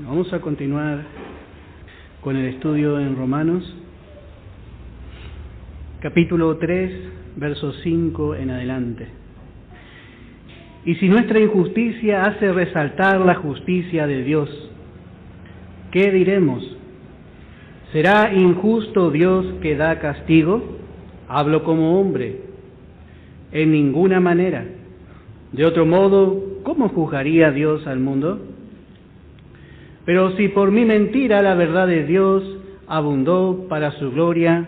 Vamos a continuar con el estudio en Romanos, capítulo 3, verso 5 en adelante. Y si nuestra injusticia hace resaltar la justicia de Dios, ¿qué diremos? ¿Será injusto Dios que da castigo? Hablo como hombre. En ninguna manera. De otro modo, ¿cómo juzgaría Dios al mundo? Pero si por mi mentira la verdad de Dios abundó para su gloria,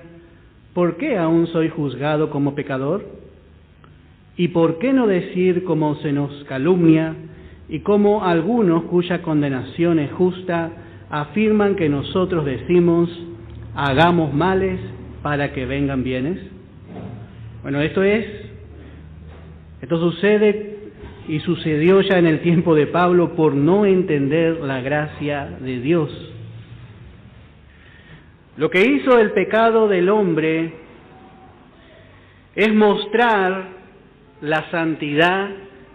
¿por qué aún soy juzgado como pecador? ¿Y por qué no decir como se nos calumnia y como algunos cuya condenación es justa afirman que nosotros decimos, hagamos males para que vengan bienes? Bueno, esto sucede y sucedió ya en el tiempo de Pablo por no entender la gracia de Dios. Lo que hizo el pecado del hombre es mostrar la santidad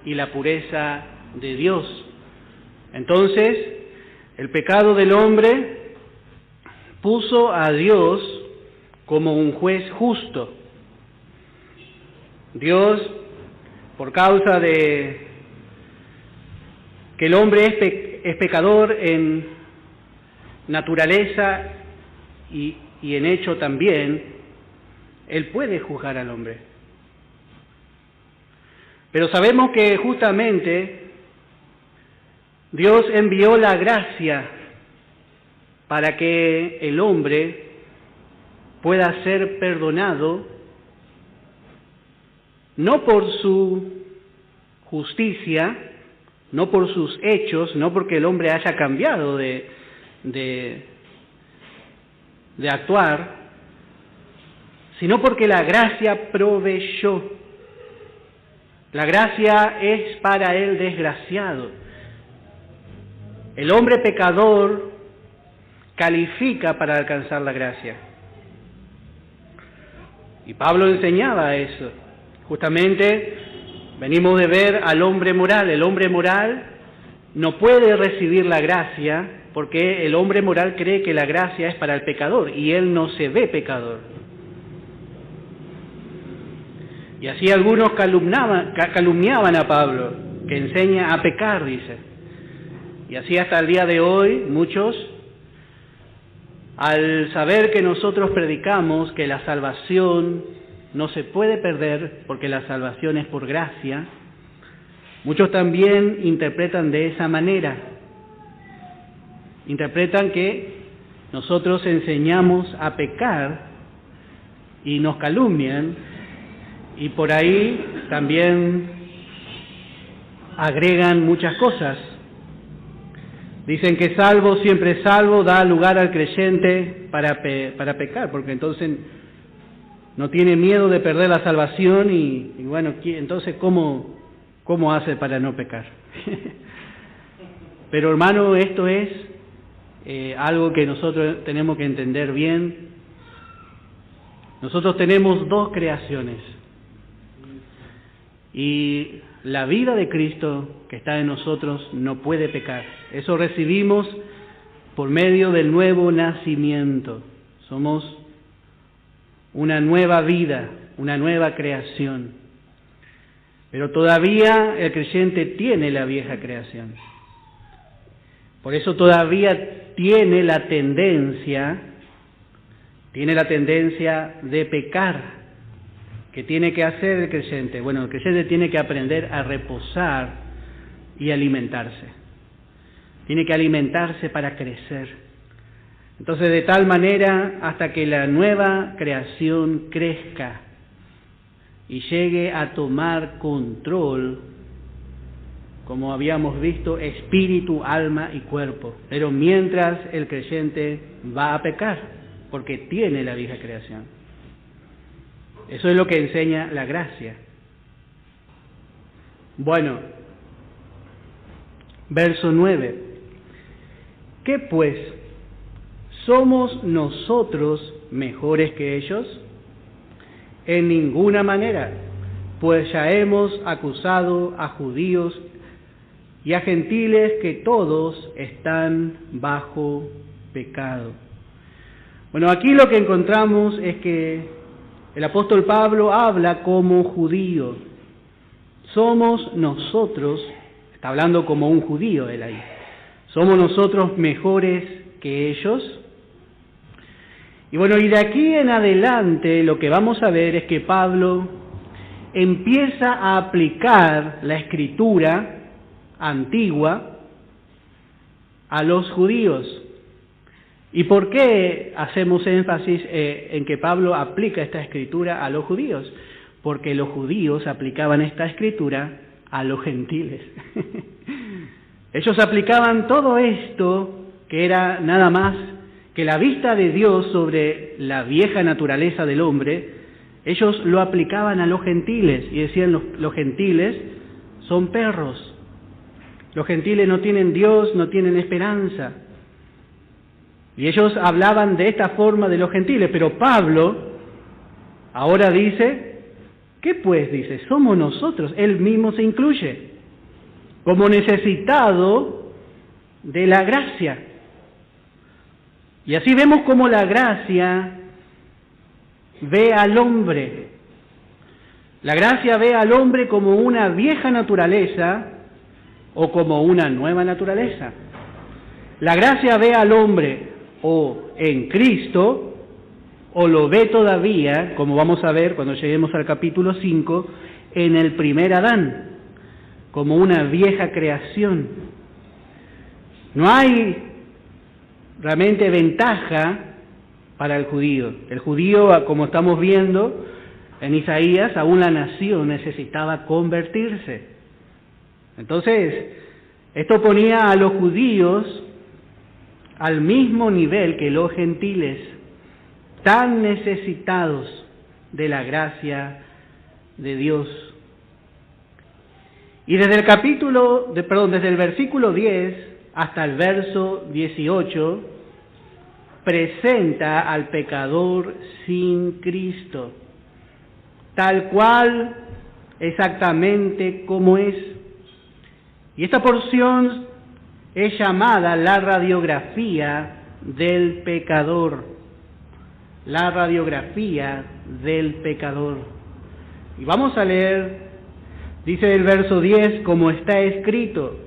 y la pureza de Dios. Entonces, el pecado del hombre puso a Dios como un juez justo. Dios, por causa de que el hombre es pecador en naturaleza y en hecho también, Él puede juzgar al hombre. Pero sabemos que justamente Dios envió la gracia para que el hombre pueda ser perdonado, no por su justicia, no por sus hechos, no porque el hombre haya cambiado de actuar, sino porque la gracia proveyó. La gracia es para el desgraciado. El hombre pecador califica para alcanzar la gracia. Y Pablo enseñaba eso. Justamente venimos de ver al hombre moral. El hombre moral no puede recibir la gracia porque el hombre moral cree que la gracia es para el pecador y él no se ve pecador. Y así algunos calumniaban a Pablo, que enseña a pecar, dice. Y así hasta el día de hoy muchos, al saber que nosotros predicamos que la salvación no se puede perder porque la salvación es por gracia, muchos también interpretan de esa manera. Interpretan que nosotros enseñamos a pecar y nos calumnian y por ahí también agregan muchas cosas. Dicen que salvo, siempre salvo, da lugar al creyente para pecar, porque entonces no tiene miedo de perder la salvación y bueno, entonces ¿cómo hace para no pecar? Pero hermano, esto es algo que nosotros tenemos que entender bien. Nosotros tenemos dos creaciones y la vida de Cristo que está en nosotros no puede pecar. Eso recibimos por medio del nuevo nacimiento. Somos una nueva vida, una nueva creación. Pero todavía el creyente tiene la vieja creación. Por eso todavía tiene la tendencia de pecar. ¿Qué tiene que hacer el creyente? Bueno, el creyente tiene que aprender a reposar y alimentarse. Tiene que alimentarse para crecer. Entonces, de tal manera hasta que la nueva creación crezca y llegue a tomar control, como habíamos visto, espíritu, alma y cuerpo. Pero mientras el creyente va a pecar, porque tiene la vieja creación. Eso es lo que enseña la gracia. Bueno, verso 9. ¿Qué pues? ¿Somos nosotros mejores que ellos? En ninguna manera, pues ya hemos acusado a judíos y a gentiles que todos están bajo pecado. Bueno, aquí lo que encontramos es que el apóstol Pablo habla como judío. Somos nosotros, está hablando como un judío él ahí, somos nosotros mejores que ellos. Y bueno, y de aquí en adelante lo que vamos a ver es que Pablo empieza a aplicar la escritura antigua a los judíos. ¿Y por qué hacemos énfasis en que Pablo aplica esta escritura a los judíos? Porque los judíos aplicaban esta escritura a los gentiles. Ellos aplicaban todo esto que era nada más que la vista de Dios sobre la vieja naturaleza del hombre. Ellos lo aplicaban a los gentiles y decían los gentiles son perros. Los gentiles no tienen Dios, no tienen esperanza. Y ellos hablaban de esta forma de los gentiles, pero Pablo ahora dice, ¿qué pues? Dice, somos nosotros, él mismo se incluye, como necesitado de la gracia. Y así vemos cómo la gracia ve al hombre. La gracia ve al hombre como una vieja naturaleza o como una nueva naturaleza. La gracia ve al hombre o en Cristo, o lo ve todavía, como vamos a ver cuando lleguemos al capítulo 5, en el primer Adán, como una vieja creación. No hay realmente ventaja para el judío. El judío, como estamos viendo en Isaías, aún la nación necesitaba convertirse. Entonces, esto ponía a los judíos al mismo nivel que los gentiles, tan necesitados de la gracia de Dios. Y desde el versículo 10 hasta el verso 18, presenta al pecador sin Cristo, tal cual exactamente como es. Y esta porción es llamada la radiografía del pecador. La radiografía del pecador. Y vamos a leer, dice el verso 10, como está escrito: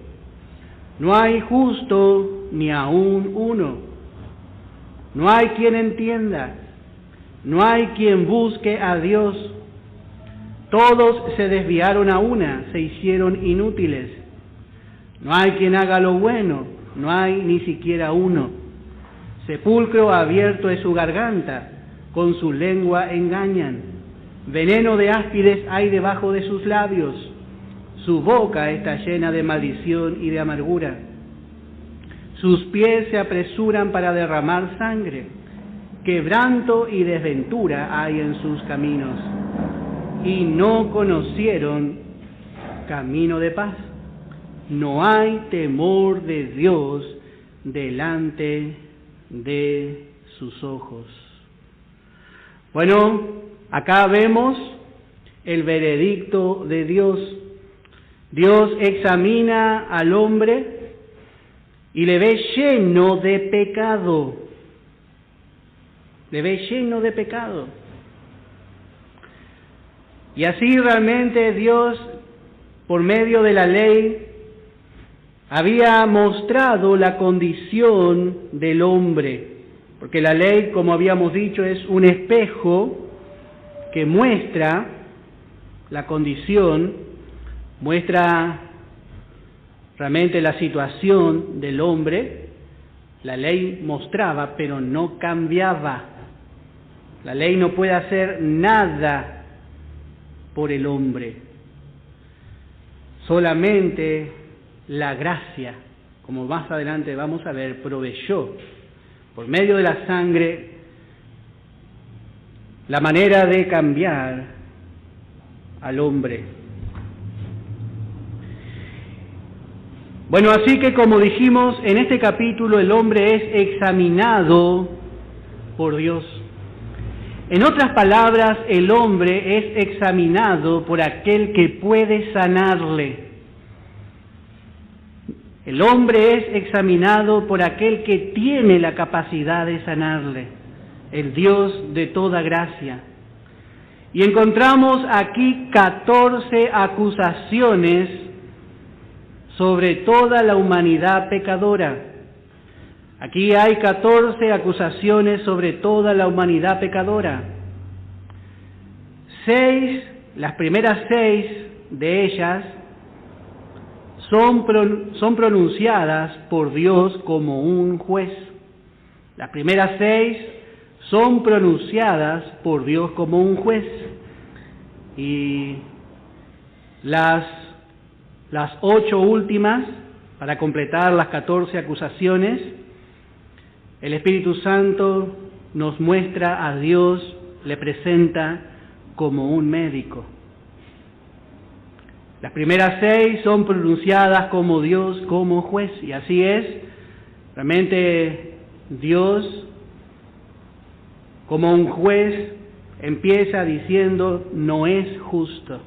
no hay justo ni aun uno, no hay quien entienda, no hay quien busque a Dios. Todos se desviaron a una, se hicieron inútiles. No hay quien haga lo bueno, no hay ni siquiera uno. Sepulcro abierto es su garganta, con su lengua engañan. Veneno de áspides hay debajo de sus labios. Su boca está llena de maldición y de amargura. Sus pies se apresuran para derramar sangre. Quebranto y desventura hay en sus caminos. Y no conocieron camino de paz. No hay temor de Dios delante de sus ojos. Bueno, acá vemos el veredicto de Dios. Dios examina al hombre y le ve lleno de pecado. Le ve lleno de pecado. Y así realmente Dios, por medio de la ley, había mostrado la condición del hombre, porque la ley, como habíamos dicho, es un espejo que muestra la condición, muestra realmente la situación del hombre. La ley mostraba, pero no cambiaba. La ley no puede hacer nada por el hombre. Solamente la gracia, como más adelante vamos a ver, proveyó por medio de la sangre la manera de cambiar al hombre. Bueno, así que como dijimos, en este capítulo el hombre es examinado por Dios. En otras palabras, el hombre es examinado por aquel que puede sanarle. El hombre es examinado por aquel que tiene la capacidad de sanarle, el Dios de toda gracia. Y encontramos aquí 14 acusaciones sobre toda la humanidad pecadora. Aquí hay 14 acusaciones sobre toda la humanidad pecadora. Las primeras 6 de ellas son pronunciadas por Dios como un juez. Las primeras 6 son pronunciadas por Dios como un juez. Y las 8 últimas, para completar las 14 acusaciones, el Espíritu Santo nos muestra a Dios, le presenta como un médico. Las primeras 6 son pronunciadas como Dios, como juez, y así es. Realmente Dios, como un juez, empieza diciendo no es justo,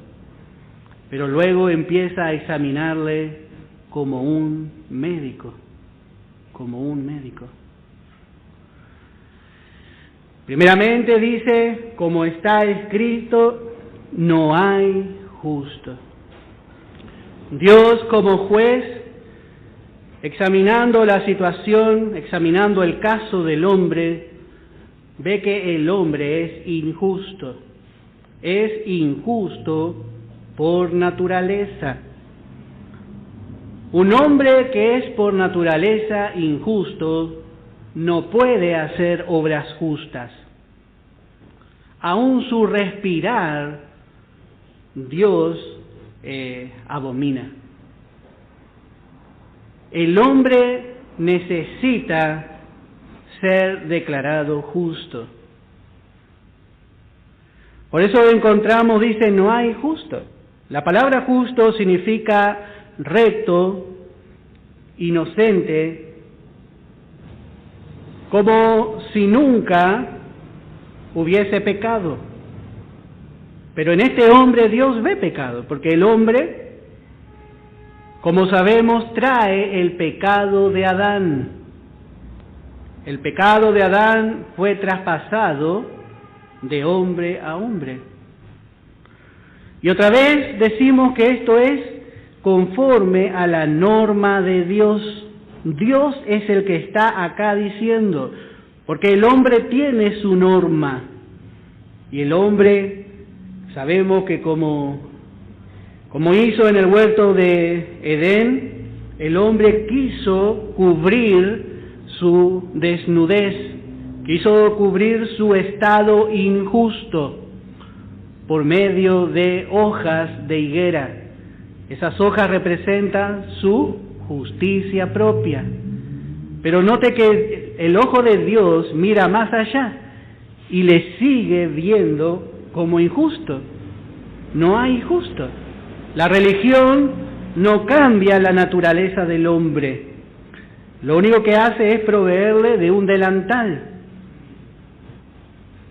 pero luego empieza a examinarle como un médico, como un médico. Primeramente dice, como está escrito, no hay justo. Dios como juez, examinando la situación, examinando el caso del hombre, ve que el hombre es injusto por naturaleza. Un hombre que es por naturaleza injusto no puede hacer obras justas. Aún su respirar, Dios abomina. El hombre necesita ser declarado justo. Por eso encontramos, dice, no hay justo. La palabra justo significa recto, inocente, como si nunca hubiese pecado. Pero en este hombre Dios ve pecado, porque el hombre, como sabemos, trae el pecado de Adán. El pecado de Adán fue traspasado de hombre a hombre. Y otra vez decimos que esto es conforme a la norma de Dios. Dios es el que está acá diciendo, porque el hombre tiene su norma. Y el hombre, sabemos que como hizo en el huerto de Edén, el hombre quiso cubrir su desnudez, quiso cubrir su estado injusto por medio de hojas de higuera. Esas hojas representan su justicia propia. Pero note que el ojo de Dios mira más allá y le sigue viendo como injusto. No hay justo. La religión no cambia la naturaleza del hombre. Lo único que hace es proveerle de un delantal.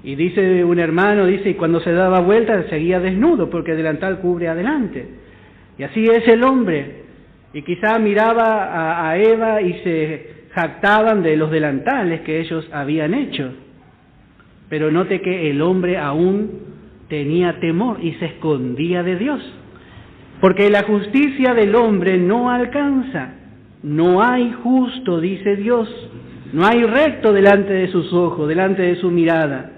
Y dice un hermano, y cuando se daba vuelta seguía desnudo porque el delantal cubre adelante. Y así es el hombre. Y quizá miraba a Eva y se jactaban de los delantales que ellos habían hecho. Pero note que el hombre aún tenía temor y se escondía de Dios. Porque la justicia del hombre no alcanza. No hay justo, dice Dios. No hay recto delante de sus ojos, delante de su mirada.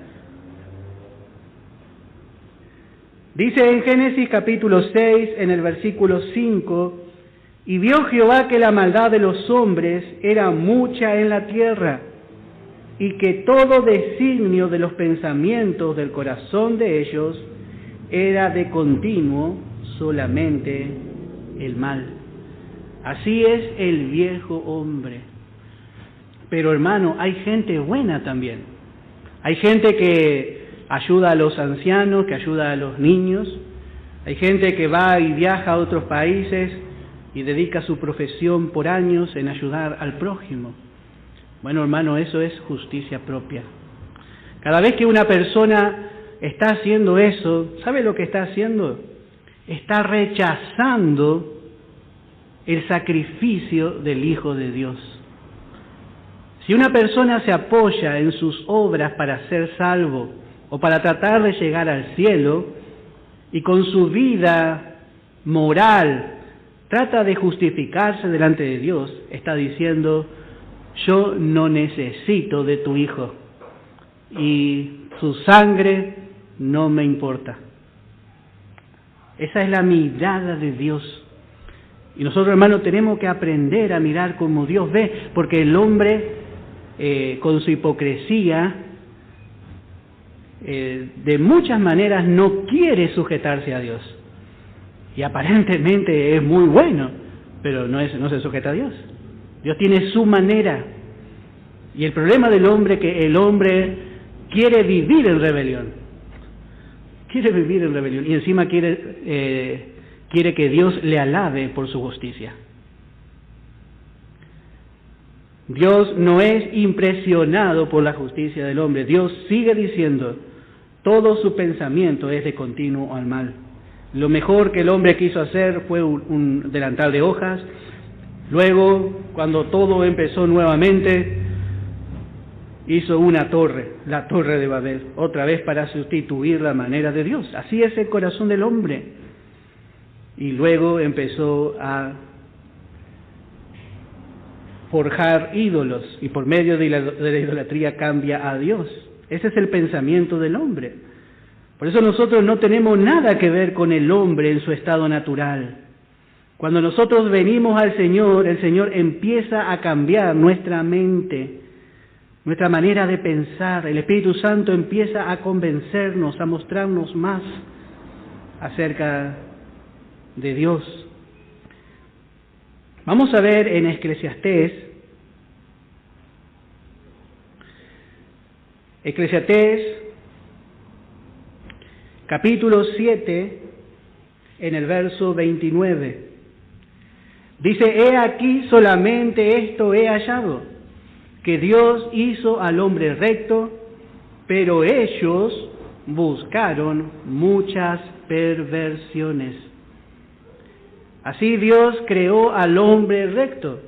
Dice en Génesis capítulo 6, en el versículo 5, y vio Jehová que la maldad de los hombres era mucha en la tierra, y que todo designio de los pensamientos del corazón de ellos era de continuo solamente el mal. Así es el viejo hombre. Pero hermano, hay gente buena también. Hay gente que ayuda a los ancianos, que ayuda a los niños. Hay gente que va y viaja a otros países y dedica su profesión por años en ayudar al prójimo. Bueno, hermano, eso es justicia propia. Cada vez que una persona está haciendo eso, ¿sabe lo que está haciendo? Está rechazando el sacrificio del Hijo de Dios. Si una persona se apoya en sus obras para ser salvo o para tratar de llegar al cielo y con su vida moral trata de justificarse delante de Dios, está diciendo: yo no necesito de tu Hijo y su sangre no me importa. Esa es la mirada de Dios. Y nosotros, hermanos, tenemos que aprender a mirar como Dios ve, porque el hombre, con su hipocresía, de muchas maneras no quiere sujetarse a Dios. Y aparentemente es muy bueno, pero no se sujeta a Dios. Dios tiene su manera. Y el problema del hombre es que el hombre quiere vivir en rebelión. Quiere vivir en rebelión y encima quiere que Dios le alabe por su justicia. Dios no es impresionado por la justicia del hombre. Dios sigue diciendo: todo su pensamiento es de continuo al mal. Lo mejor que el hombre quiso hacer fue un delantal de hojas. Luego, cuando todo empezó nuevamente, hizo una torre, la torre de Babel, otra vez para sustituir la manera de Dios. Así es el corazón del hombre. Y luego empezó a forjar ídolos y por medio de la idolatría cambia a Dios. Ese es el pensamiento del hombre. Por eso nosotros no tenemos nada que ver con el hombre en su estado natural. Cuando nosotros venimos al Señor, el Señor empieza a cambiar nuestra mente, nuestra manera de pensar. El Espíritu Santo empieza a convencernos, a mostrarnos más acerca de Dios. Vamos a ver en Eclesiastés, capítulo 7, en el verso 29. Dice: he aquí solamente esto he hallado, que Dios hizo al hombre recto, pero ellos buscaron muchas perversiones. Así Dios creó al hombre recto.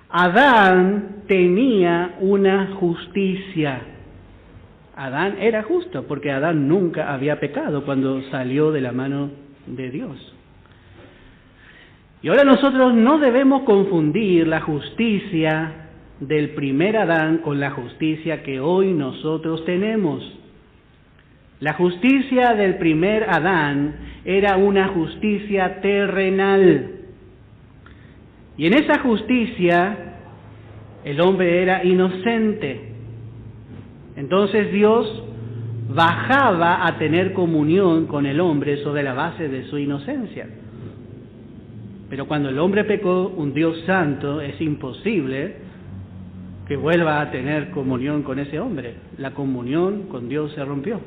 Adán tenía una justicia. Adán era justo, porque Adán nunca había pecado cuando salió de la mano de Dios. Y ahora nosotros no debemos confundir la justicia del primer Adán con la justicia que hoy nosotros tenemos. La justicia del primer Adán era una justicia terrenal. Y en esa justicia el hombre era inocente. Entonces Dios bajaba a tener comunión con el hombre sobre la base de su inocencia. Pero cuando el hombre pecó, un Dios santo, es imposible que vuelva a tener comunión con ese hombre. La comunión con Dios se rompió.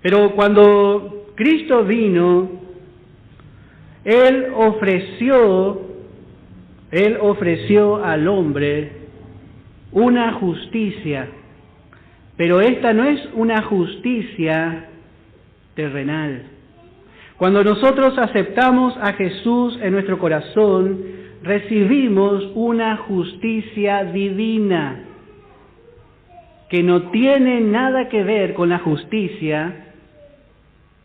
Pero cuando Cristo vino, Él ofreció al hombre una justicia, pero esta no es una justicia terrenal. Cuando nosotros aceptamos a Jesús en nuestro corazón, recibimos una justicia divina que no tiene nada que ver con la justicia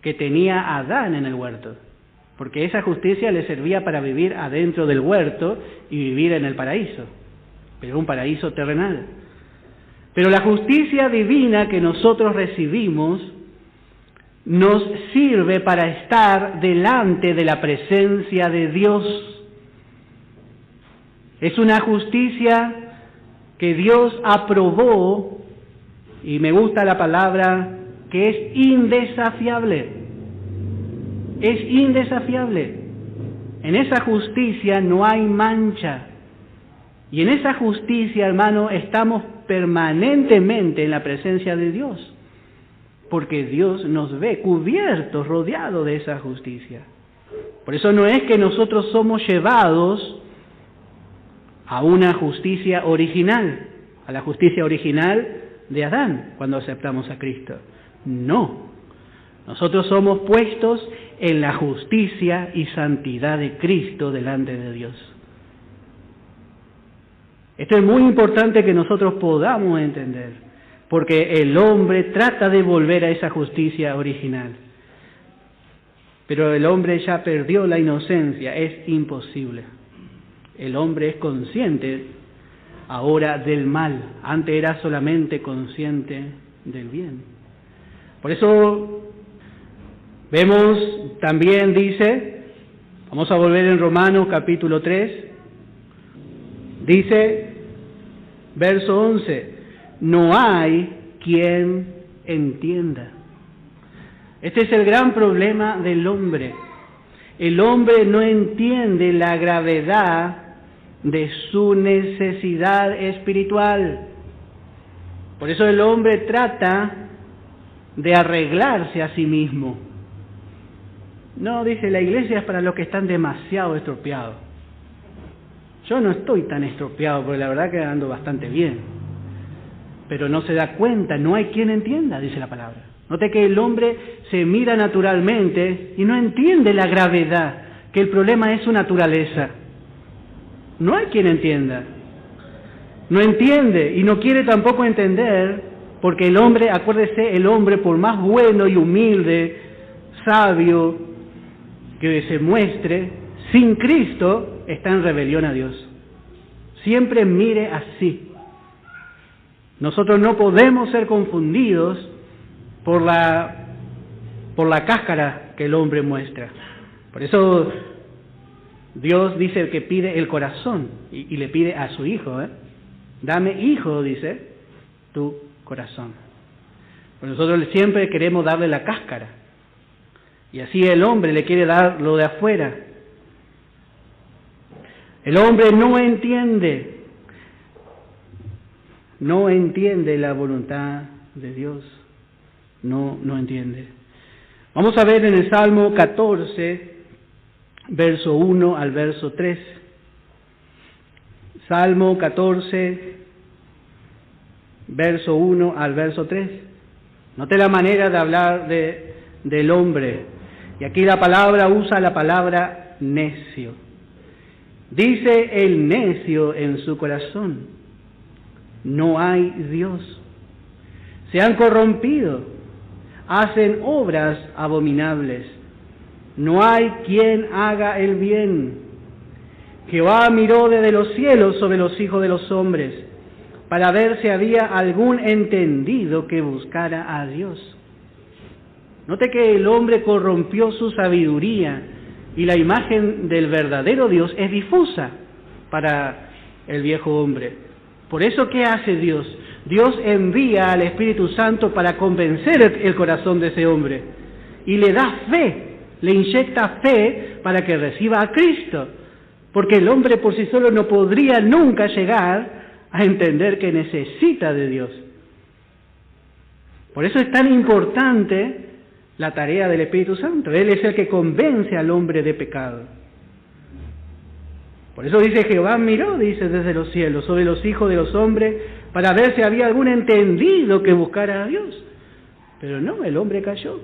que tenía Adán en el huerto, porque esa justicia le servía para vivir adentro del huerto y vivir en el paraíso, pero un paraíso terrenal. Pero la justicia divina que nosotros recibimos nos sirve para estar delante de la presencia de Dios. Es una justicia que Dios aprobó, y me gusta la palabra, que es indesafiable. Es indesafiable. En esa justicia no hay mancha. Y en esa justicia, hermano, estamos permanentemente en la presencia de Dios, porque Dios nos ve cubiertos, rodeados de esa justicia. Por eso no es que nosotros somos llevados a una justicia original, a la justicia original de Adán, cuando aceptamos a Cristo. No. Nosotros somos puestos en la justicia y santidad de Cristo delante de Dios. Esto es muy importante que nosotros podamos entender, porque el hombre trata de volver a esa justicia original. Pero el hombre ya perdió la inocencia, es imposible. El hombre es consciente ahora del mal, antes era solamente consciente del bien. Por eso vemos también, dice, vamos a volver en Romanos capítulo 3, dice, verso 11, no hay quien entienda. Este es el gran problema del hombre. El hombre no entiende la gravedad de su necesidad espiritual. Por eso el hombre trata de arreglarse a sí mismo. No, dice, la iglesia es para los que están demasiado estropeados. Yo no estoy tan estropeado, porque la verdad que ando bastante bien. Pero no se da cuenta, no hay quien entienda, dice la palabra. Note que el hombre se mira naturalmente y no entiende la gravedad, que el problema es su naturaleza. No hay quien entienda. No entiende y no quiere tampoco entender, porque el hombre, acuérdese, el hombre por más bueno y humilde, sabio que se muestre, sin Cristo está en rebelión a Dios. Siempre mire así. Nosotros no podemos ser confundidos por la cáscara que el hombre muestra. Por eso Dios dice que pide el corazón y le pide a su hijo, dame, hijo, dice, tu corazón. Pues nosotros siempre queremos darle la cáscara y así el hombre le quiere dar lo de afuera. El hombre no entiende la voluntad de Dios. No entiende. Vamos a ver en el Salmo 14, verso 1 al verso 3. Salmo 14, verso 1 al verso 3. Note la manera de hablar del hombre. Y aquí la palabra usa la palabra necio. Dice el necio en su corazón, no hay Dios. Se han corrompido, hacen obras abominables. No hay quien haga el bien. Jehová miró desde los cielos sobre los hijos de los hombres, para ver si había algún entendido que buscara a Dios. Note que el hombre corrompió su sabiduría y la imagen del verdadero Dios es difusa para el viejo hombre. Por eso, ¿qué hace Dios? Dios envía al Espíritu Santo para convencer el corazón de ese hombre y le da fe, le inyecta fe para que reciba a Cristo, porque el hombre por sí solo no podría nunca llegar a entender que necesita de Dios. Por eso es tan importante la tarea del Espíritu Santo. Él es el que convence al hombre de pecado. Por eso dice, Jehová miró, dice, desde los cielos sobre los hijos de los hombres para ver si había algún entendido que buscara a Dios. Pero no, el hombre cayó.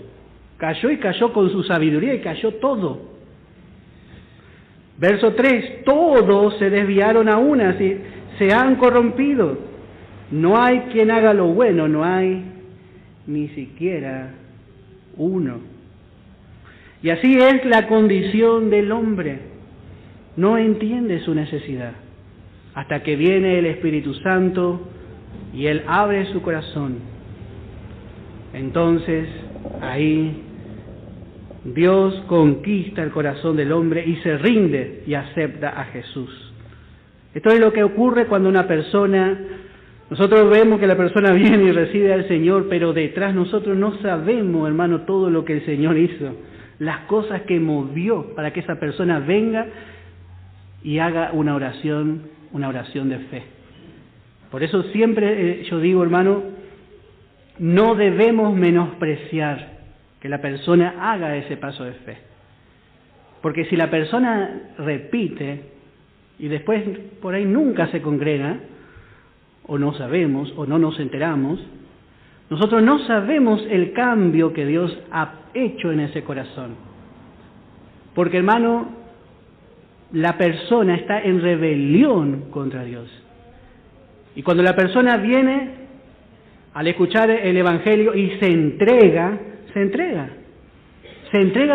Cayó y cayó con su sabiduría y cayó todo. Verso 3, todos se desviaron a una, se han corrompido. No hay quien haga lo bueno, no hay ni siquiera uno. Y así es la condición del hombre. No entiende su necesidad hasta que viene el Espíritu Santo y Él abre su corazón. Entonces, ahí Dios conquista el corazón del hombre y se rinde y acepta a Jesús. Esto es lo que ocurre cuando una persona, nosotros vemos que la persona viene y recibe al Señor, pero detrás nosotros no sabemos, hermano, todo lo que el Señor hizo, las cosas que movió para que esa persona venga y haga una oración de fe. Por eso siempre yo digo, hermano, no debemos menospreciar que la persona haga ese paso de fe. Porque si la persona repite y después por ahí nunca se congrega, o no sabemos, o no nos enteramos, nosotros no sabemos el cambio que Dios ha hecho en ese corazón. Porque, hermano, la persona está en rebelión contra Dios. Y cuando la persona viene al escuchar el Evangelio y se entrega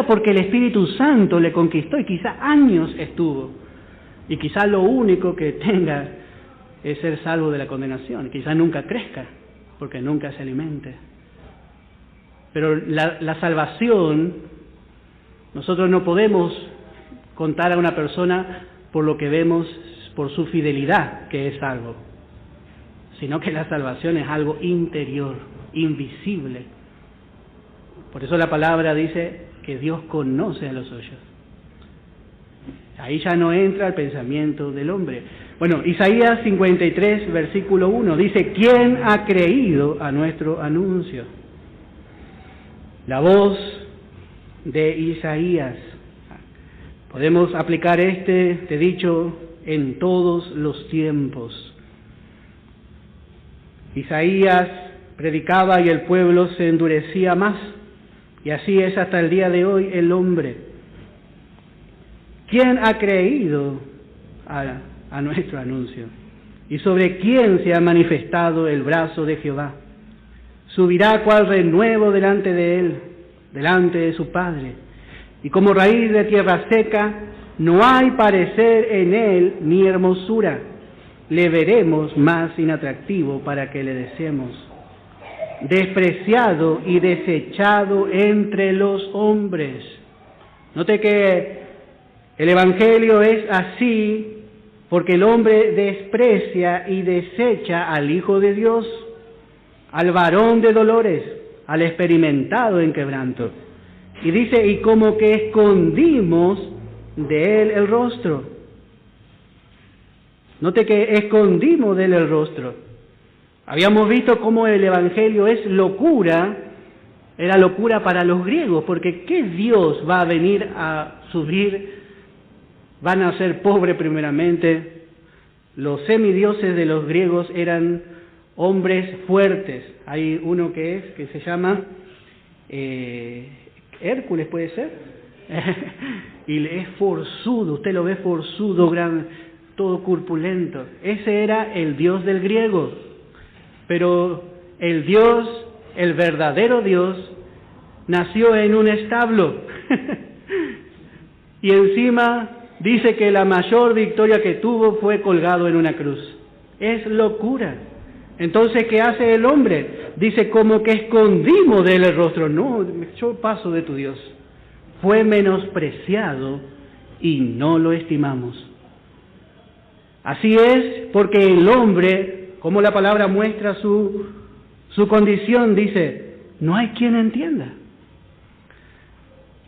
porque el Espíritu Santo le conquistó y quizá años estuvo. Y quizá lo único que tenga es ser salvo de la condenación. Quizá nunca crezca porque nunca se alimente. Pero la salvación, nosotros no podemos contar a una persona por lo que vemos, por su fidelidad que es salvo, sino que la salvación es algo interior, invisible. Por eso la palabra dice que Dios conoce a los suyos. Ahí ya no entra el pensamiento del hombre. Bueno, Isaías 53, versículo 1, dice: ¿quién ha creído a nuestro anuncio? La voz de Isaías. Podemos aplicar este dicho en todos los tiempos. Isaías predicaba y el pueblo se endurecía más, y así es hasta el día de hoy el hombre. ¿Quién ha creído a nuestro anuncio? ¿Y sobre quién se ha manifestado el brazo de Jehová? Subirá cual renuevo delante de él, delante de su Padre. Y como raíz de tierra seca, no hay parecer en él ni hermosura. Le veremos más inatractivo para que le deseemos. Despreciado y desechado entre los hombres. Note que el Evangelio es así porque el hombre desprecia y desecha al Hijo de Dios, al varón de dolores, al experimentado en quebranto. Y dice, y como que escondimos de él el rostro. Note que escondimos de él el rostro. Habíamos visto cómo el Evangelio es locura, era locura para los griegos, porque ¿qué Dios va a venir a sufrir? Van a ser pobres primeramente. Los semidioses de los griegos eran hombres fuertes. Hay uno que se llama Hércules, ¿puede ser? Y es forzudo, usted lo ve forzudo, gran, todo corpulento. Ese era el dios del griego. Pero el Dios, el verdadero Dios, nació en un establo. Y encima dice que la mayor victoria que tuvo fue colgado en una cruz. Es locura. Entonces, ¿qué hace el hombre? Dice, como que escondimos de él el rostro. No, yo paso de tu Dios. Fue menospreciado y no lo estimamos. Así es, porque el hombre, como la palabra muestra su condición, dice, no hay quien entienda.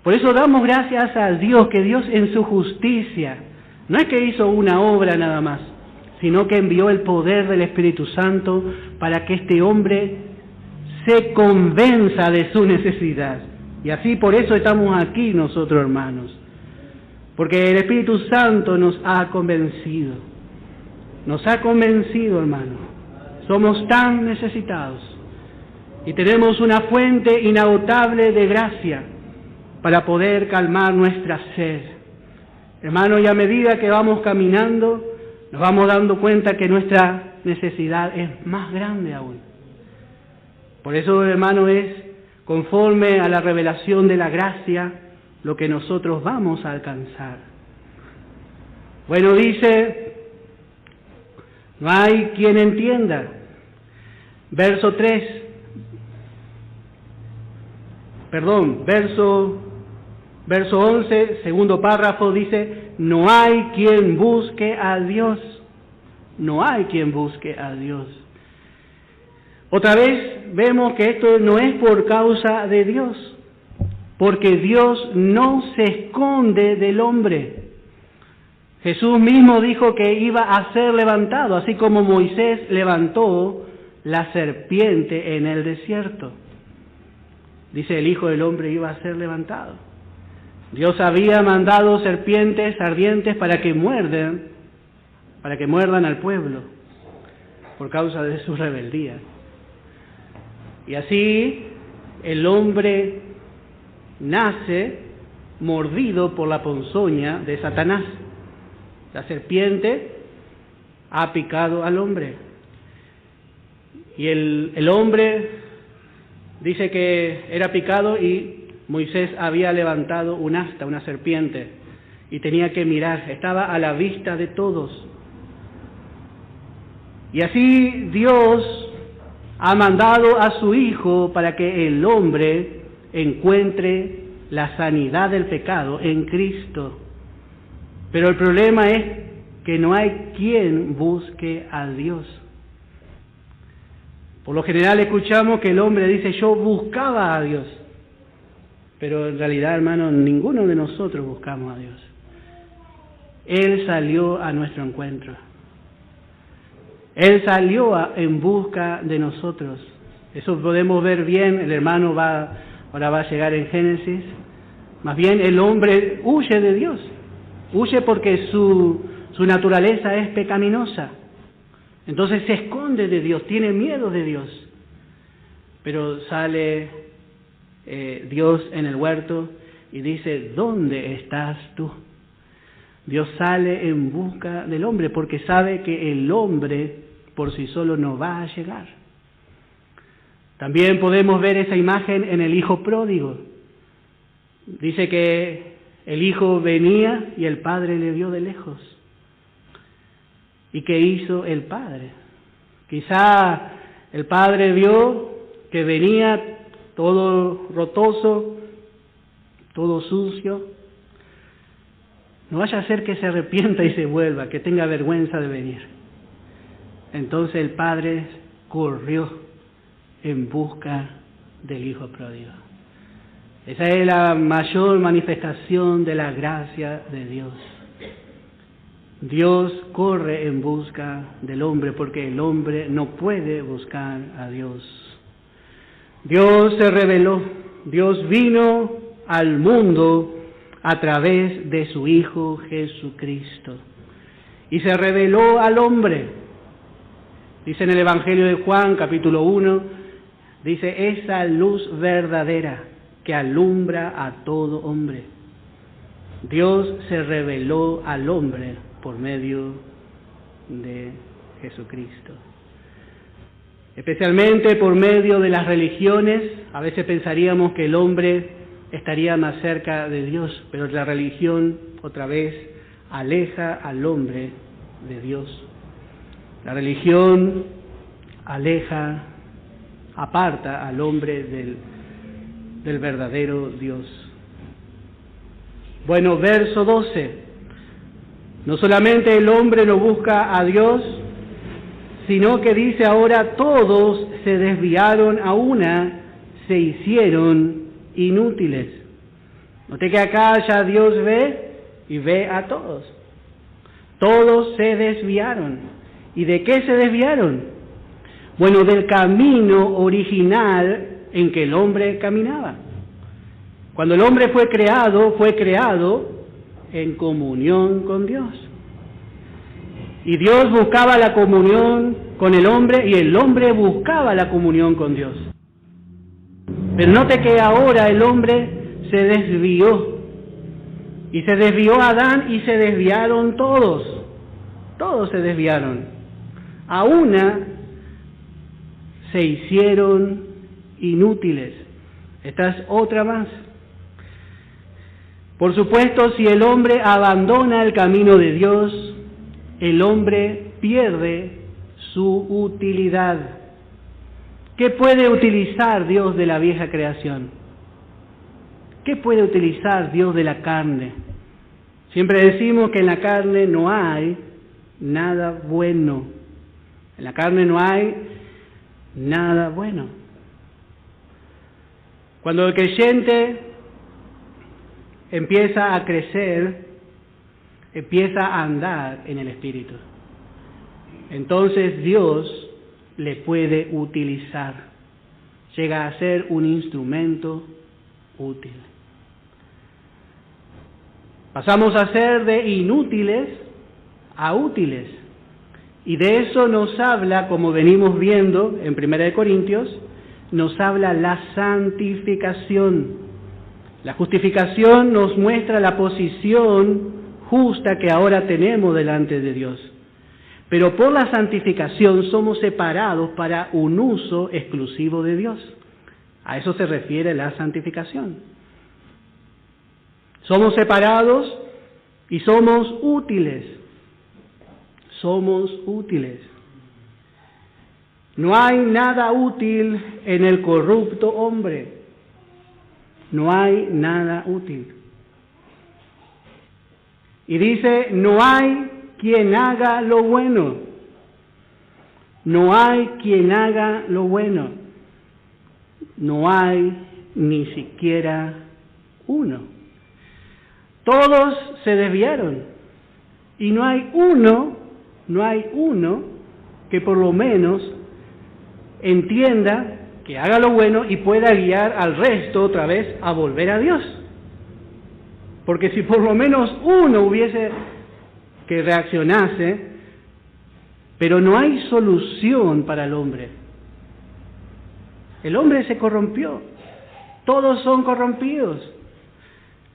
Por eso damos gracias a Dios, que Dios en su justicia, no es que hizo una obra nada más, sino que envió el poder del Espíritu Santo para que este hombre se convenza de su necesidad. Y así por eso estamos aquí nosotros, hermanos. Porque el Espíritu Santo nos ha convencido. Nos ha convencido, hermano. Somos tan necesitados. Y tenemos una fuente inagotable de gracia para poder calmar nuestra sed. Hermano, y a medida que vamos caminando, nos vamos dando cuenta que nuestra necesidad es más grande aún. Por eso, hermano, es conforme a la revelación de la gracia lo que nosotros vamos a alcanzar. Bueno, dice, no hay quien entienda. Verso 11, segundo párrafo, dice, no hay quien busque a Dios. No hay quien busque a Dios. Otra vez vemos que esto no es por causa de Dios, porque Dios no se esconde del hombre. Jesús mismo dijo que iba a ser levantado, así como Moisés levantó la serpiente en el desierto. Dice, el Hijo del Hombre iba a ser levantado. Dios había mandado serpientes ardientes para que muerdan al pueblo por causa de su rebeldía. Y así el hombre nace mordido por la ponzoña de Satanás. La serpiente ha picado al hombre. Y el hombre dice que era picado y Moisés había levantado un asta, una serpiente, y tenía que mirar, estaba a la vista de todos. Y así Dios ha mandado a su Hijo para que el hombre encuentre la sanidad del pecado en Cristo. Pero el problema es que no hay quien busque a Dios. Por lo general escuchamos que el hombre dice, yo buscaba a Dios. Pero en realidad, hermano, ninguno de nosotros buscamos a Dios. Él salió a nuestro encuentro. Él salió en busca de nosotros. Eso podemos ver bien, el hermano ahora va a llegar en Génesis. Más bien el hombre huye de Dios. Huye porque su naturaleza es pecaminosa. Entonces se esconde de Dios, tiene miedo de Dios. Pero sale Dios en el huerto y dice, ¿dónde estás tú? Dios sale en busca del hombre porque sabe que el hombre por sí solo no va a llegar. También podemos ver esa imagen en el hijo pródigo. Dice que el hijo venía y el padre le vio de lejos. ¿Y qué hizo el padre? Quizá el padre vio que venía todo rotoso, todo sucio. No vaya a ser que se arrepienta y se vuelva, que tenga vergüenza de venir. Entonces el padre corrió en busca del hijo pródigo. Esa es la mayor manifestación de la gracia de Dios. Dios corre en busca del hombre porque el hombre no puede buscar a Dios. Dios se reveló, Dios vino al mundo a través de su Hijo Jesucristo y se reveló al hombre. Dice en el Evangelio de Juan, capítulo 1, dice, esa luz verdadera que alumbra a todo hombre. Dios se reveló al hombre por medio de Jesucristo. Especialmente por medio de las religiones, a veces pensaríamos que el hombre estaría más cerca de Dios, pero la religión otra vez aleja al hombre de Dios. La religión aparta al hombre del verdadero Dios. Bueno, verso 12. No solamente el hombre no busca a Dios, sino que dice ahora todos se desviaron a una, se hicieron inútiles. Note que acá ya Dios ve y ve a todos. Todos se desviaron. ¿Y de qué se desviaron? Bueno, del camino original en que el hombre caminaba. Cuando el hombre fue creado en comunión con Dios. Y Dios buscaba la comunión con el hombre y el hombre buscaba la comunión con Dios. Pero note que ahora el hombre se desvió. Y se desvió Adán y se desviaron todos. Todos se desviaron. A una se hicieron inútiles. Esta es otra más. Por supuesto, si el hombre abandona el camino de Dios, el hombre pierde su utilidad. ¿Qué puede utilizar Dios de la vieja creación? ¿Qué puede utilizar Dios de la carne? Siempre decimos que en la carne no hay nada bueno. En la carne no hay nada bueno. Cuando el creyente empieza a crecer, empieza a andar en el Espíritu, entonces Dios le puede utilizar. Llega a ser un instrumento útil. Pasamos a ser de inútiles a útiles. Y de eso nos habla, como venimos viendo en 1 Corintios, nos habla la santificación. La justificación nos muestra la posición justa que ahora tenemos delante de Dios. Pero por la santificación somos separados para un uso exclusivo de Dios. A eso se refiere la santificación. Somos separados y somos útiles. Somos útiles. No hay nada útil en el corrupto hombre. No hay nada útil. Y dice, no hay quien haga lo bueno. No hay quien haga lo bueno. No hay ni siquiera uno. Todos se desviaron. Y no hay uno que por lo menos entienda que haga lo bueno y pueda guiar al resto otra vez a volver a Dios. Porque si por lo menos uno hubiese que reaccionase, pero no hay solución para el hombre. El hombre se corrompió. Todos son corrompidos.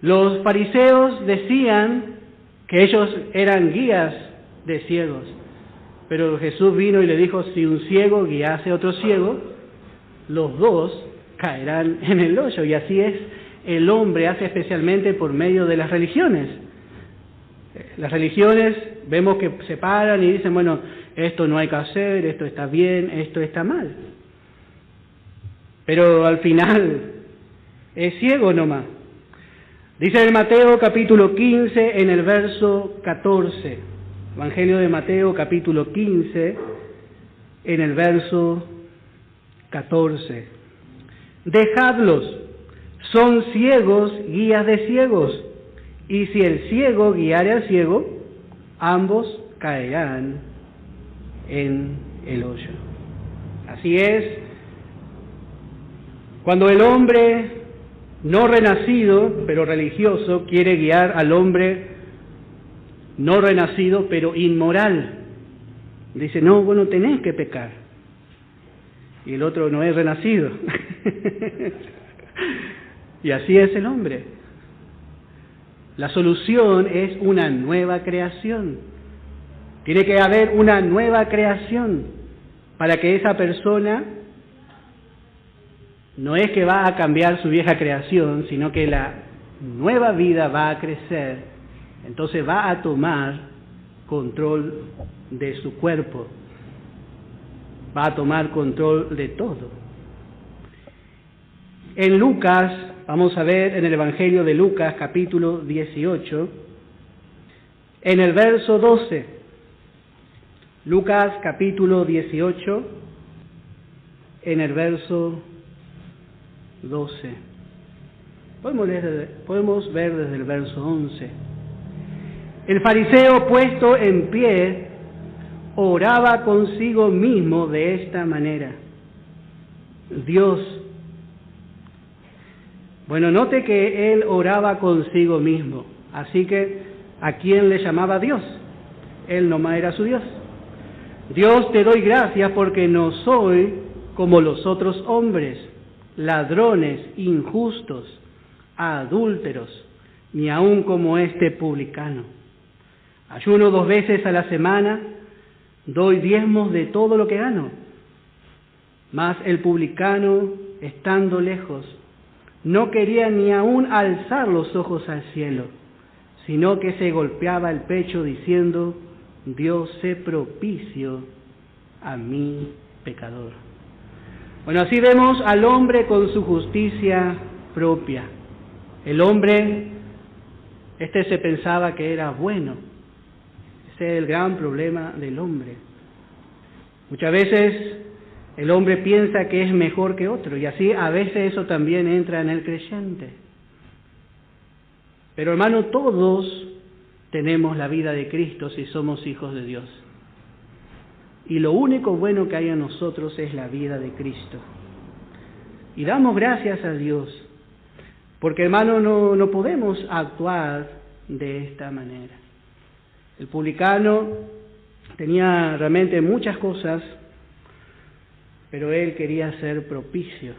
Los fariseos decían que ellos eran guías de ciegos. Pero Jesús vino y le dijo, si un ciego guiase a otro ciego, los dos caerán en el hoyo. Y así es, el hombre hace especialmente por medio de las religiones. Las religiones vemos que se paran y dicen, bueno, esto no hay que hacer, esto está bien, esto está mal. Pero al final es ciego nomás. Dice en Mateo capítulo 15 en el verso 14. Evangelio de Mateo capítulo 15 en el verso 14. Dejadlos, son ciegos, guías de ciegos. Y si el ciego guiare al ciego, ambos caerán en el hoyo. Así es, cuando el hombre no renacido, pero religioso, quiere guiar al hombre no renacido, pero inmoral. Dice, no, vos no tenés que pecar. Y el otro no es renacido. Y así es el hombre. La solución es una nueva creación. Tiene que haber una nueva creación para que esa persona no es que va a cambiar su vieja creación, sino que la nueva vida va a crecer. Entonces va a tomar control de su cuerpo. Va a tomar control de todo. En Lucas, vamos a ver en el Evangelio de Lucas, capítulo 18, en el verso 12. Lucas, capítulo 18, en el verso 12. Podemos ver desde el verso 11. El fariseo puesto en pie oraba consigo mismo de esta manera. Dios. Bueno, note que él oraba consigo mismo. Así que, ¿a quién le llamaba Dios? Él nomás era su Dios. Dios, te doy gracias porque no soy como los otros hombres, ladrones, injustos, adúlteros, ni aun como este publicano. Ayuno 2 veces a la semana, doy diezmos de todo lo que gano. Mas el publicano, estando lejos, no quería ni aun alzar los ojos al cielo, sino que se golpeaba el pecho diciendo, Dios, sé propicio a mi pecador. Bueno, así vemos al hombre con su justicia propia. El hombre, se pensaba que era bueno. Ese es el gran problema del hombre. Muchas veces el hombre piensa que es mejor que otro, y así a veces eso también entra en el creyente. Pero hermano, todos tenemos la vida de Cristo si somos hijos de Dios. Y lo único bueno que hay en nosotros es la vida de Cristo. Y damos gracias a Dios, porque hermano, no podemos actuar de esta manera. El publicano tenía realmente muchas cosas, pero él quería ser propicio.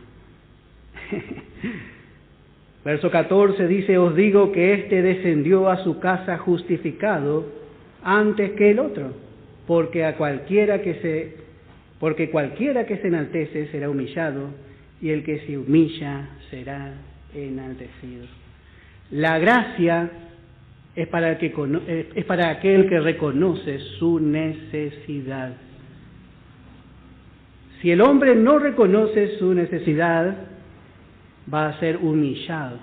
Verso 14 dice, os digo que éste descendió a su casa justificado antes que el otro, porque cualquiera que se enaltece será humillado, y el que se humilla será enaltecido. La gracia es para aquel que reconoce su necesidad. Si el hombre no reconoce su necesidad, va a ser humillado.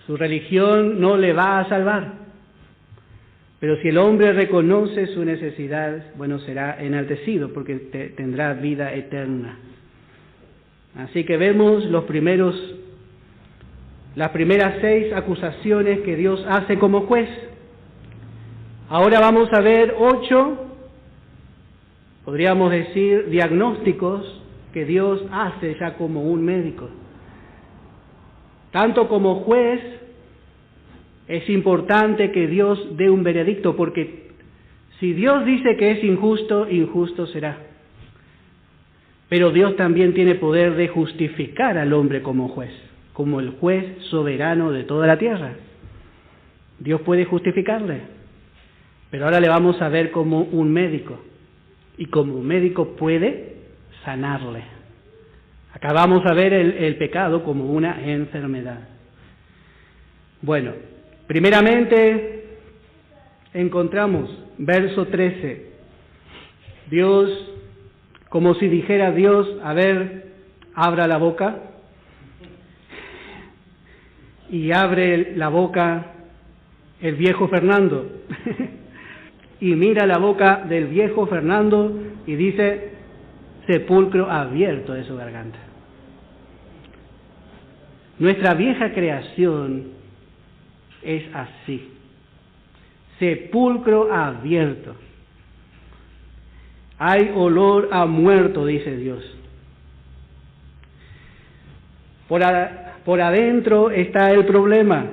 Su religión no le va a salvar. Pero si el hombre reconoce su necesidad, bueno, será enaltecido porque tendrá vida eterna. Así que vemos las primeras 6 acusaciones que Dios hace como juez. Ahora vamos a ver 8, podríamos decir, diagnósticos que Dios hace ya como un médico. Tanto como juez, es importante que Dios dé un veredicto, porque si Dios dice que es injusto, injusto será. Pero Dios también tiene poder de justificar al hombre como juez, como el juez soberano de toda la tierra. Dios puede justificarle, pero ahora le vamos a ver como un médico, y como un médico puede sanarle. Acá vamos a ver el pecado como una enfermedad. Bueno, primeramente encontramos verso 13. Dios, como si dijera Dios, a ver, abra la boca. Y abre la boca el viejo Fernando. Y mira la boca del viejo Fernando y dice, sepulcro abierto de su garganta. Nuestra vieja creación es así. Sepulcro abierto. Hay olor a muerto, dice Dios. Por adentro está el problema.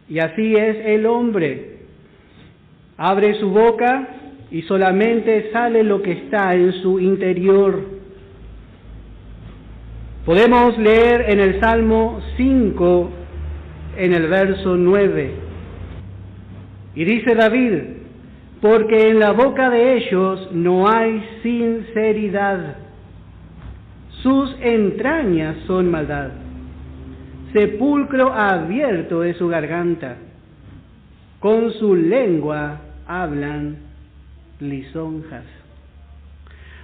Y así es el hombre. Abre su boca y solamente sale lo que está en su interior. Podemos leer en el Salmo 5, en el verso 9. Y dice David, porque en la boca de ellos no hay sinceridad. Sus entrañas son maldad. Sepulcro abierto es su garganta. Con su lengua hablan lisonjas.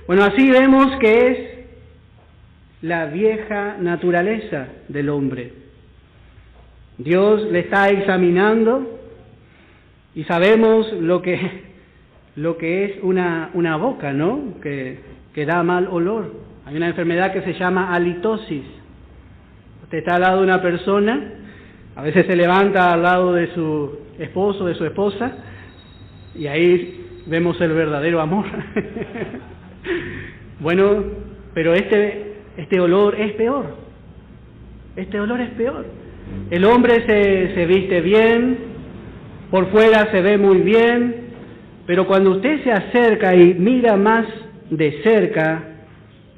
Bueno, así vemos que es la vieja naturaleza del hombre. Dios le está examinando y sabemos lo que es una boca, ¿no? Que da mal olor. Hay una enfermedad que se llama halitosis. Usted está al lado de una persona, a veces se levanta al lado de su esposo, de su esposa, y ahí vemos el verdadero amor. Bueno, pero este olor es peor. Este olor es peor. El hombre se viste bien, por fuera se ve muy bien, pero cuando usted se acerca y mira más de cerca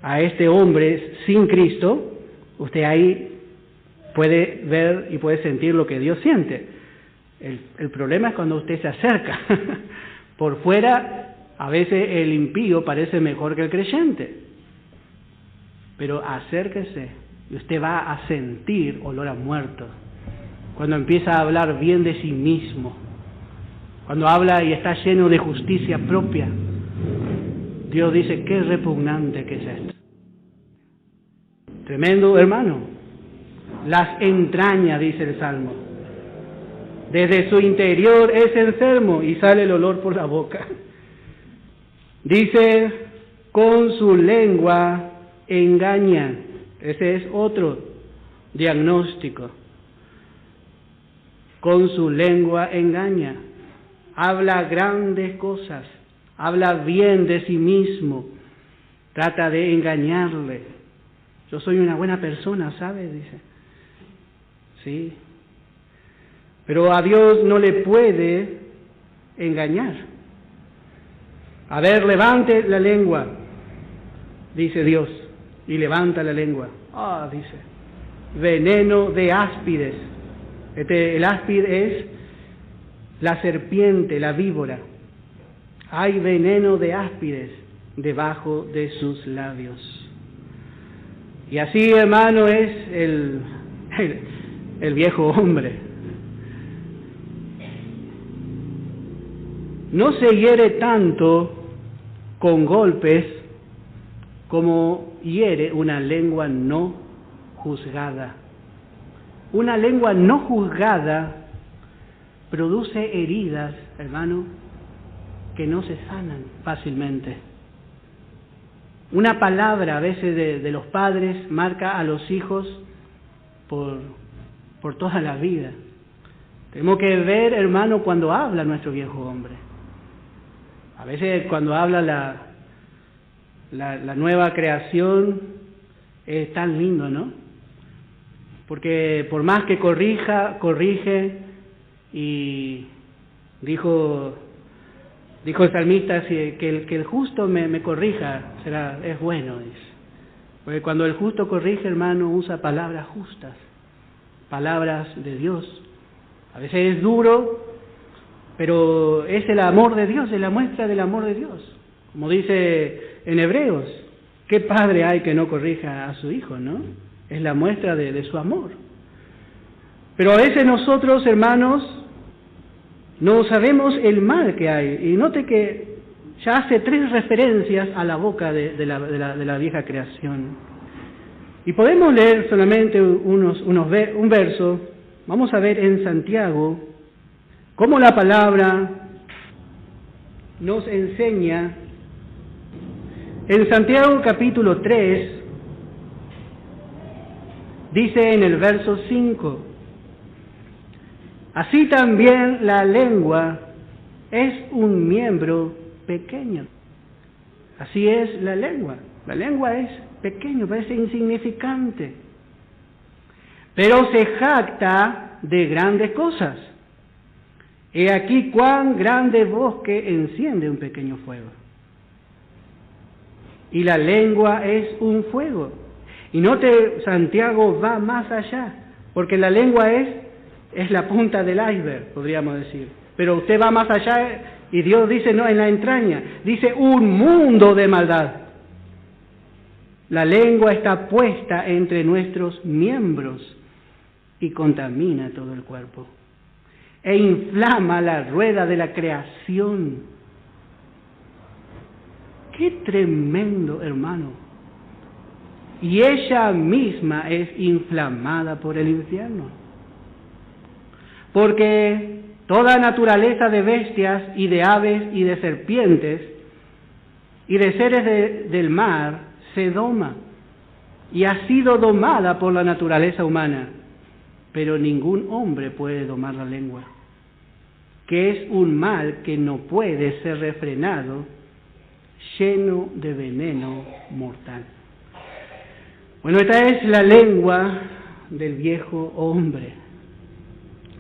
a este hombre sin Cristo, usted ahí puede ver y puede sentir lo que Dios siente. El problema es cuando usted se acerca. Por fuera, a veces el impío parece mejor que el creyente. Pero acérquese y usted va a sentir olor a muerto. Cuando empieza a hablar bien de sí mismo. Cuando habla y está lleno de justicia propia. Dios dice, qué repugnante que es esto. Tremendo, hermano. Las entrañas, dice el Salmo. Desde su interior es enfermo y sale el olor por la boca. Dice, con su lengua engaña. Ese es otro diagnóstico. Con su lengua engaña. Habla grandes cosas. Habla bien de sí mismo. Trata de engañarle. Yo soy una buena persona, ¿sabe? Dice. Sí. Pero a Dios no le puede engañar. A ver, levante la lengua, dice Dios, y levanta la lengua. Dice, veneno de áspides. El áspid es la serpiente, la víbora. Hay veneno de áspides debajo de sus labios. Y así, hermano, es el viejo hombre. No se hiere tanto con golpes como hiere una lengua no juzgada. Una lengua no juzgada produce heridas, hermano, que no se sanan fácilmente. Una palabra a veces de los padres marca a los hijos por toda la vida. Tenemos que ver, hermano, cuando habla nuestro viejo hombre. A veces cuando habla la nueva creación es tan lindo, ¿no? Porque por más que corrige, y dijo el salmista que el justo me corrija, es bueno, dice. Porque cuando el justo corrige, hermano, usa palabras justas, palabras de Dios. A veces es duro, pero es el amor de Dios, es la muestra del amor de Dios. Como dice en Hebreos, ¿qué padre hay que no corrija a su hijo, no? Es la muestra de su amor. Pero a veces nosotros, hermanos, no sabemos el mal que hay. Y note que ya hace 3 referencias a la boca de la vieja creación. Y podemos leer solamente un verso. Vamos a ver en Santiago cómo la palabra nos enseña. En Santiago capítulo 3, dice en el verso 5, así también la lengua es un miembro pequeño. Así es la lengua. La lengua es pequeño, parece insignificante, pero se jacta de grandes cosas. He aquí cuán grande bosque enciende un pequeño fuego. Y la lengua es un fuego. Y note, Santiago va más allá, porque la lengua es la punta del iceberg, podríamos decir. Pero usted va más allá y Dios dice, no, en la entraña, dice un mundo de maldad. La lengua está puesta entre nuestros miembros y contamina todo el cuerpo. E inflama la rueda de la creación. ¡Qué tremendo, hermano! Y ella misma es inflamada por el infierno. Porque toda naturaleza de bestias y de aves y de serpientes y de seres del mar se doma y ha sido domada por la naturaleza humana, pero ningún hombre puede domar la lengua, que es un mal que no puede ser refrenado, lleno de veneno mortal. Bueno, esta es la lengua del viejo hombre.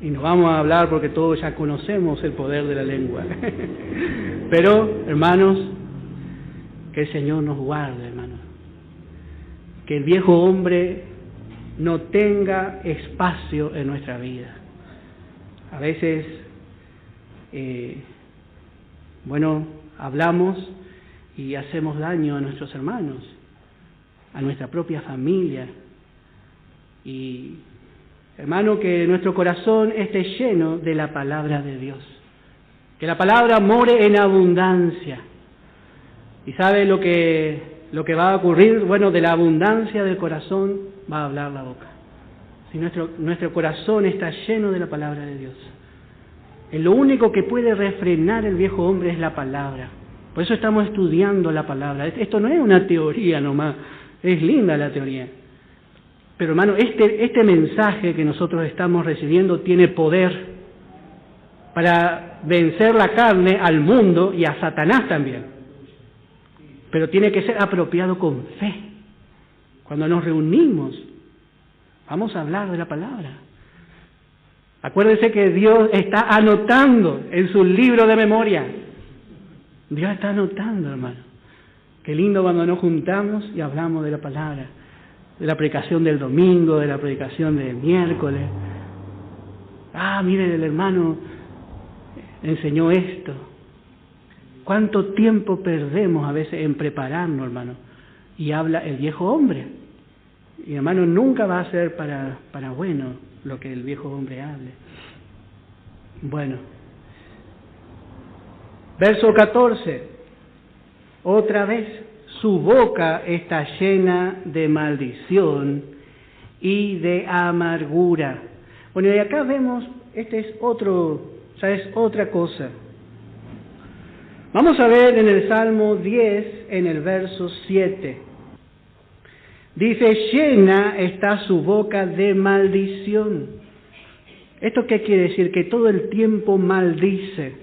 Y no vamos a hablar porque todos ya conocemos el poder de la lengua. Pero, hermanos, que el Señor nos guarde, hermanos. Que el viejo hombre no tenga espacio en nuestra vida. A veces, hablamos y hacemos daño a nuestros hermanos, a nuestra propia familia. Y, hermano, que nuestro corazón esté lleno de la palabra de Dios. Que la palabra more en abundancia. ¿Y sabe lo que va a ocurrir? Bueno, de la abundancia del corazón va a hablar la boca. Si nuestro corazón está lleno de la palabra de Dios. Lo único que puede refrenar el viejo hombre es la palabra. Por eso estamos estudiando la palabra. Esto no es una teoría nomás. Es linda la teoría. Pero hermano, este mensaje que nosotros estamos recibiendo tiene poder para vencer la carne, al mundo y a Satanás también. Pero tiene que ser apropiado con fe. Cuando nos reunimos, vamos a hablar de la palabra. Acuérdense que Dios está anotando en su libro de memoria. Dios está anotando, hermano. Qué lindo cuando nos juntamos y hablamos de la palabra. de la predicación del domingo, de la predicación del miércoles. Mire, el hermano enseñó esto. ¿Cuánto tiempo perdemos a veces en prepararnos, hermano? Y habla el viejo hombre. Y hermano, nunca va a ser para bueno lo que el viejo hombre hable. Bueno. Verso 14. Otra vez, su boca está llena de maldición y de amargura. Bueno, y acá vemos, este es otra cosa. Vamos a ver en el Salmo 10, en el verso 7. Dice, llena está su boca de maldición. ¿Esto qué quiere decir? Que todo el tiempo maldice.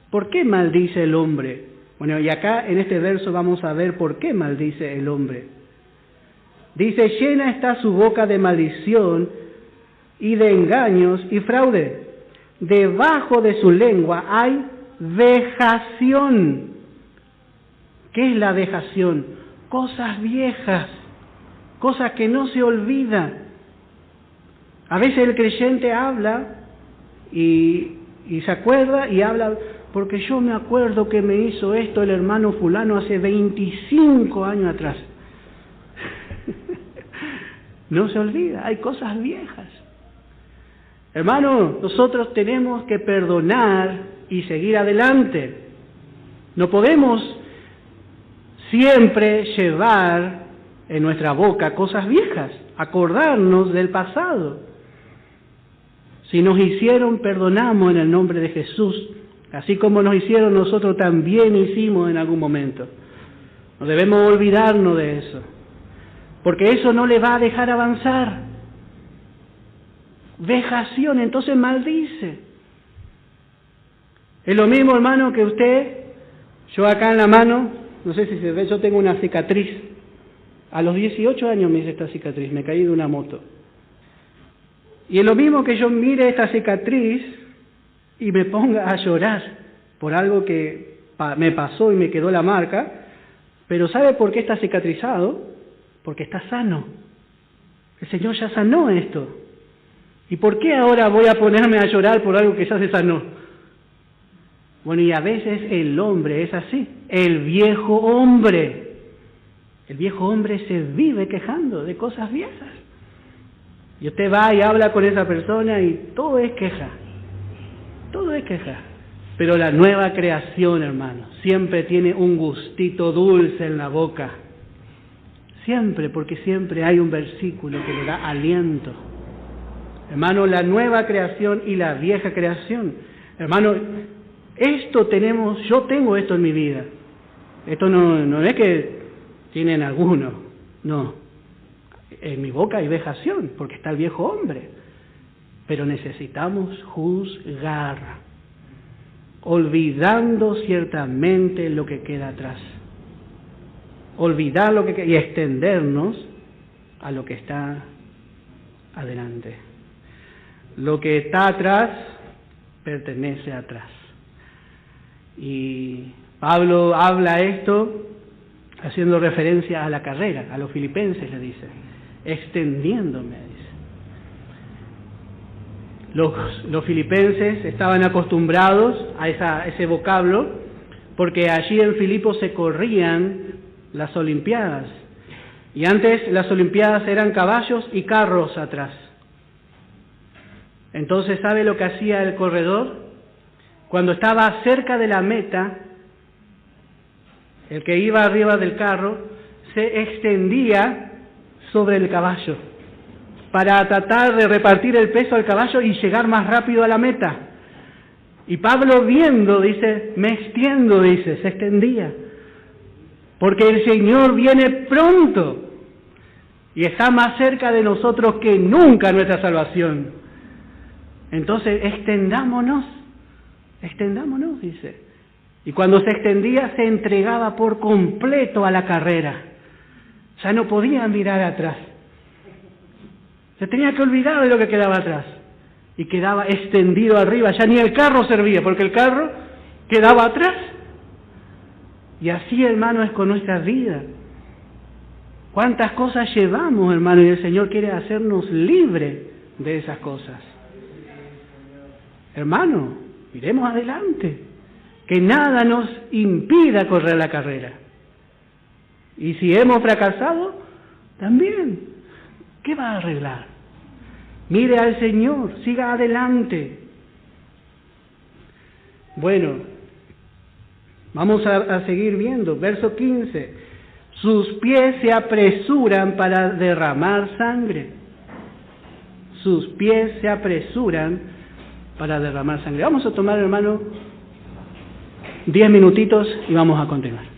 ¿Por qué maldice el hombre? Bueno, y acá en este verso vamos a ver por qué maldice el hombre. Dice, llena está su boca de maldición y de engaños y fraude. Debajo de su lengua hay vejación. ¿Qué es la vejación? Cosas viejas, cosas que no se olvidan. A veces el creyente habla y se acuerda y habla, porque yo me acuerdo que me hizo esto el hermano fulano hace 25 años atrás. No se olvida, hay cosas viejas. Hermano, nosotros tenemos que perdonar y seguir adelante. No podemos siempre llevar en nuestra boca cosas viejas, acordarnos del pasado. Si nos hicieron, perdonamos en el nombre de Jesús, así como nos hicieron, nosotros también hicimos en algún momento. No debemos olvidarnos de eso, porque eso no le va a dejar avanzar. Vejación, entonces maldice. Es lo mismo, hermano, que usted, yo acá en la mano, no sé si se ve, yo tengo una cicatriz. A los 18 años me hice esta cicatriz, me caí de una moto. Y es lo mismo que yo mire esta cicatriz y me ponga a llorar por algo que me pasó y me quedó la marca, pero ¿sabe por qué está cicatrizado? Porque está sano. El Señor ya sanó esto. ¿Y por qué ahora voy a ponerme a llorar por algo que ya se sanó? Bueno, y a veces el hombre es así, el viejo hombre. El viejo hombre se vive quejando de cosas viejas. Y usted va y habla con esa persona y todo es queja. Todo es queja. Pero la nueva creación, hermano, siempre tiene un gustito dulce en la boca. Siempre, porque siempre hay un versículo que le da aliento. Hermano, la nueva creación y la vieja creación. Hermano, yo tengo esto en mi vida. Esto no es que tienen algunos, no. En mi boca hay vejación, porque está el viejo hombre. Pero necesitamos juzgar, olvidando ciertamente lo que queda atrás. Olvidar lo que queda y extendernos a lo que está adelante. Lo que está atrás pertenece atrás. Y Pablo habla esto haciendo referencia a la carrera, a los filipenses le dice, extendiéndome, dice. Los filipenses estaban acostumbrados a ese vocablo, porque allí en Filipos se corrían las Olimpiadas. Y antes las Olimpiadas eran caballos y carros atrás. Entonces, ¿sabe lo que hacía el corredor? Cuando estaba cerca de la meta, el que iba arriba del carro se extendía sobre el caballo para tratar de repartir el peso al caballo y llegar más rápido a la meta. Y Pablo viendo, dice, me extiendo, dice, se extendía. Porque el Señor viene pronto y está más cerca de nosotros que nunca nuestra salvación. Entonces, extendámonos, dice. Y cuando se extendía, se entregaba por completo a la carrera. Ya no podía mirar atrás. Se tenía que olvidar de lo que quedaba atrás. Y quedaba extendido arriba. Ya ni el carro servía, porque el carro quedaba atrás. Y así, hermano, es con nuestra vida. ¿Cuántas cosas llevamos, hermano? Y el Señor quiere hacernos libres de esas cosas. Hermano, miremos adelante. Que nada nos impida correr la carrera. Y si hemos fracasado, también. ¿Qué va a arreglar? Mire al Señor, siga adelante. Bueno, vamos a seguir viendo. Verso 15. Sus pies se apresuran para derramar sangre. Sus pies se apresuran para derramar sangre. Vamos a tomar, hermano, 10 minutitos y vamos a continuar.